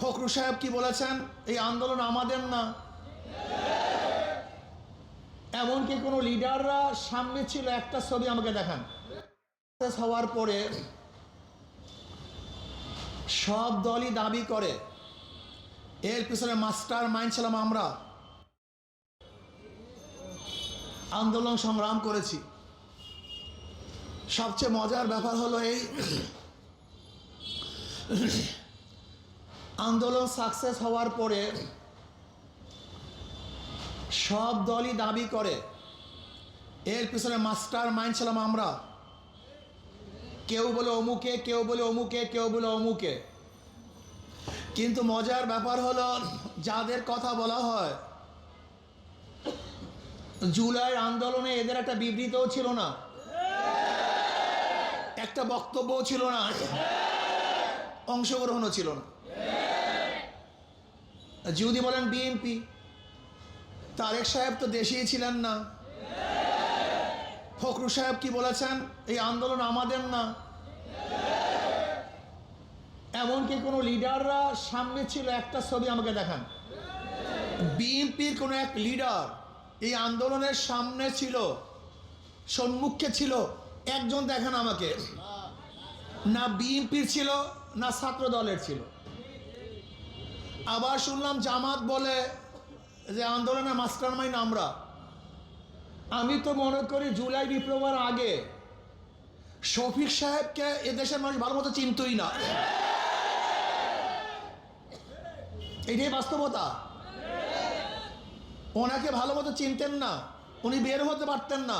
ফখরুল সাহেব কি বলেছেন, এই আন্দোলন আমাদের না। এমনকি কোনো লিডাররা সামনে ছিল, একটা ছবি আমাকে দেখান। হওয়ার পরে সব দলই দাবি করে এর পিছনে মাস্টার মাইন্ড ছিলাম আমরা। আন্দোলন সংগ্রাম করেছি। সবচেয়ে মজার ব্যাপার হলো এই আন্দোলন সাকসেস হওয়ার পরে সব দলই দাবি করে এর পিছনে মাস্টার মাইন্ড ছিলাম আমরা। কেউ বলে অমুকে, কেউ বলে অমুকে, কেউ বলে অমুকে। কিন্তু মজার ব্যাপার হলো যাদের কথা বলা হয় জুলাইয়ের আন্দোলনে এদের একটা বিবৃতিও ছিল না, একটা বক্তব্যও ছিল না, অংশগ্রহণও ছিল না। যদি বলেন বিএনপি, তারেক সাহেব তো দেশেই ছিলেন না। ফখরুল সাহেব কি বলেছেন, এই আন্দোলন আমাদের না। এমনকি কোনো লিডাররা সামনে ছিল, একটা ছবি আমাকে দেখান। বিএনপির কোনো এক লিডার এই আন্দোলনের সামনে ছিল, সম্মুখে ছিল, একজন দেখান আমাকে। না বিএনপির ছিল, না ছাত্র দলের ছিল। আবার শুনলাম জামাত বলে যে আন্দোলনের মাস্টারমাইন্ড আমরা। আমি তো মনে করি জুলাই বিপ্লবের আগে শফিক সাহেবকে এদেশের মানুষ ভালো মতো চিনতই না। এটাই বাস্তবতা। ওনাকে ভালো মতো চিনতেন না, উনি বের হতে পারতেন না।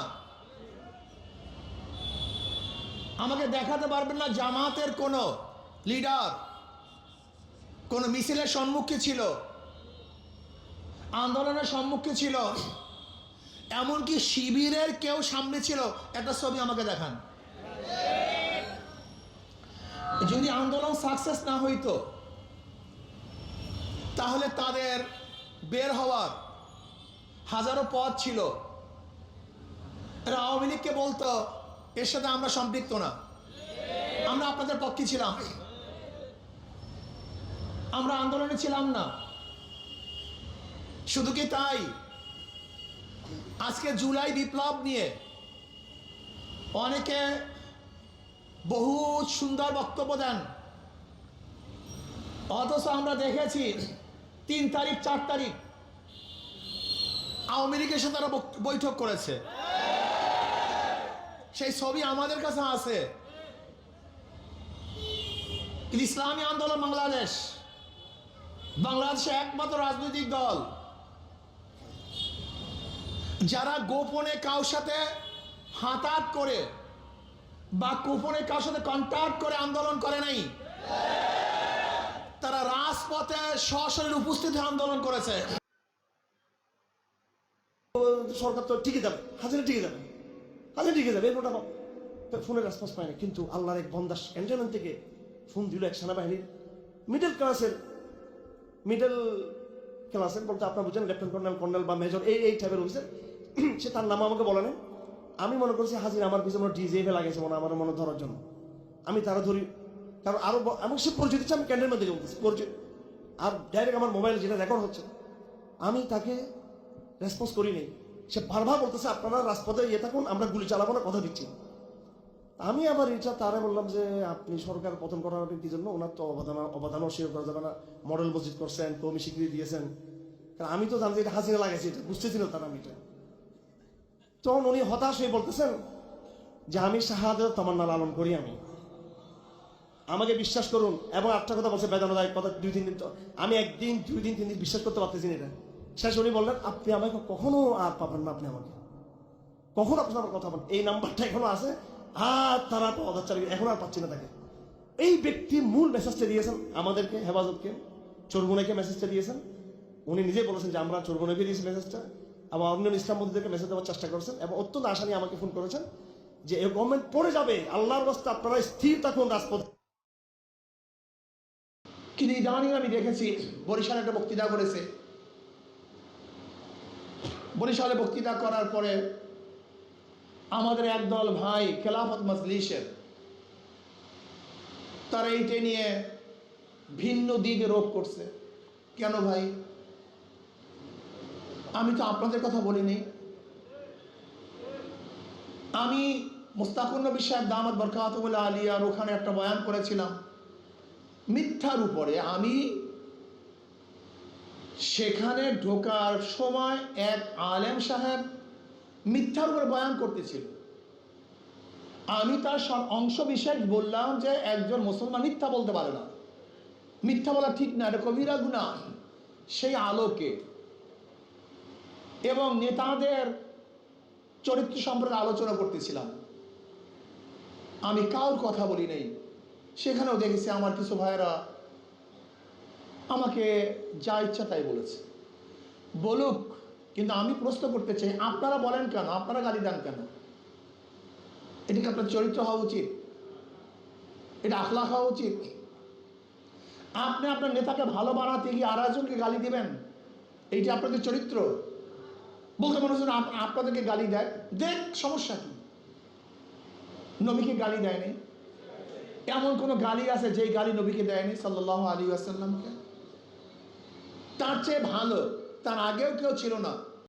আমাকে দেখাতে পারবেন না জামাতের কোনো লিডার কোন মিছিলের সম্মুখে ছিল, আন্দোলনের সম্মুখে ছিল, এমনকি শিবিরের কেউ সামনে ছিল, একটা ছবি আমাকে দেখান। যদি আন্দোলন সাকসেস না হইতো তাহলে তাদের বের হওয়ার হাজারো পথ ছিল। এরা আওয়ামী লীগকে বলতো এর সাথে আমরা সম্পৃক্ত না, আমরা আপনাদের পক্ষে ছিলাম, আমরা আন্দোলনে ছিলাম না। শুধু কি তাই, আজকে জুলাই বিপ্লব নিয়ে অনেকে বহু সুন্দর বক্তব্য দেন, অথচ আমরা দেখেছি 3 তারিখ 4 তারিখ আওয়ামী লীগের সাথে তারা বৈঠক করেছে। সেই ছবি আমাদের কাছে আছে। ইসলামী আন্দোলন বাংলাদেশে একমাত্র রাজনৈতিক দল যারা গোপনে কারোর সাথে হাতাহাত করে বা গোপনে কারোর সাথে কন্ট্যাক্ট করে আন্দোলন করে নাই। তারা রাজপথে সশরীরে উপস্থিতি আন্দোলন করেছে। সরকার তো টিকে যাবে, হাজিরা টিকে যাবে, হাজিরা টিকে যাবে, এরপর ফোনের রেসপন্স পায় না। কিন্তু আল্লাহর এক বন্দাস ক্যান্টনমেন্ট থেকে ফোন দিল এক সেনাবাহিনীর মিডল ক্লাসের বলতে আপনার বুঝেন লেফটেন্যান্ট কর্নেল বা মেজর এই টাইপের অফিসার। সে তার নাম আমাকে বলে না। আমি মনে করছি হাজির আমার পিছনে ডিজেফে লাগাইছে আমার মনে ধরার জন্য। আমি তারা ধরি, কারণ আরো আমি সে পরিচয় দিচ্ছে, আমি ক্যান্টনমেন্ট থেকে বলতেছি পরিচয়, আর ডাইরেক্ট আমার মোবাইল যেটা রেকর্ড হচ্ছে। আমি তাকে রেসপন্স করি নাই। সে বারবার বলতেছে আপনারা রাজপথে ইয়ে থাকুন, আমরা গুলি চালাবো না, কথা দিচ্ছি। আমি আবার এটা তারা বললাম যে আপনি সরকার পতন করার কি জন্য, ওনার তো অবদান অস্বীকার করা যাবে না। মডেল মসজিদ করছেন, কমি স্বীকৃতি দিয়েছেন, কারণ আমি তো জানছি এটা হাজিরা লাগাইছি, এটা বুঝতেছিল তারা। আমি এটা তখন উনি হতাশ হয়ে বলতেছেন যে আমি শাহাদাত তামান্না লালন করি, আমাকে বিশ্বাস করুন। এবং একটা কথা বলছে বেদনাদায়ক কথা, 2-3 দিন তো আমি একদিন 2 দিন 3 দিন বিশ্বাস করতে পারতেছি না এটা। শেষ উনি বললেন আপনি আমাকে কখনো আর পাবেন না, আপনি আমাকে কখনো আপনার আমার কথা বলেন, এই নাম্বারটা এখনো আছে, আর তারা তো অদাচার এখন আর পাচ্ছি না তাকে। এই ব্যক্তি মূল মেসেজটা দিয়েছেন আমাদেরকে, হেফাজতকে, চোরগুনাইকে মেসেজটা দিয়েছেন। উনি নিজেই বলেছেন যে আমরা চোরগুনাইকে দিয়েছি মেসেজটা, এবং অন্য ইসলাম মন্দিরকে মেসেজ দেওয়ার চেষ্টা করেছেন, এবং অত্যন্ত আশা নিয়ে আমাকে ফোন করেছেন যে এই গভর্নমেন্ট পড়ে যাবে, আল্লাহর রাস্তায় আপনারা স্থির থাকুন রাজপথে। কিন্তু ইদানিং আমি দেখেছি বরিশালে একটা বক্তৃতা করেছে। বরিশালে বক্তৃতা করার পরে আমাদের একদল ভাই খেলাফত মজলিসের তারা এইটা নিয়ে ভিন্ন দিকে রোগ করছে। কেন ভাই? আমি তো আপনাদের কথা বলিনি। আমি মুস্তাকুর নবী সাহেব দামাত বরকাতুল্লাহ আলিয়ার ওখানে একটা বয়ান করেছিলাম মিথ্যার উপরে। আমি সেখানে ঢোকার সময় এক আলেম সাহেব মিথ্যার উপরে বয়ান করতেছিল। আমি তার সব অংশ বিশেষ বললাম যে একজন মুসলমান মিথ্যা বলতে পারে না, মিথ্যা বলা ঠিক না, এটা কবিরা গুনাহ। সেই আলোকে এবং নেতাদের চরিত্র সম্পর্কে আলোচনা করতেছিলাম। আমি কারোর কথা বলি নাই। সেখানেও দেখেছি আমার কিছু ভাইয়েরা আমাকে যা ইচ্ছা তাই বলেছে, বলুক, কিন্তু আমি প্রশ্ন করতে চাই, আপনারা বলেন কেন? আপনারা গালি দেন কেন? এটা কি আপনার চরিত্র হওয়া উচিত? এটা আখলাক হওয়া উচিত? আপনি আপনার নেতাকে ভালো বানাতে গিয়ে আর একজনকে গালি দিবেন, এইটা আপনাদের চরিত্র? বলতে মনে হচ্ছে আপনাদেরকে গালি দেয়, দেখ, সমস্যা কি? নবীকে গালি দেয়নি। এমন কোন গালি আছে যেই গালি নবীকে দেয়নি সাল্লাল্লাহু আলাইহি ওয়াসাল্লামকে? তার চেয়ে ভালো তার আগেও কেউ ছিল না।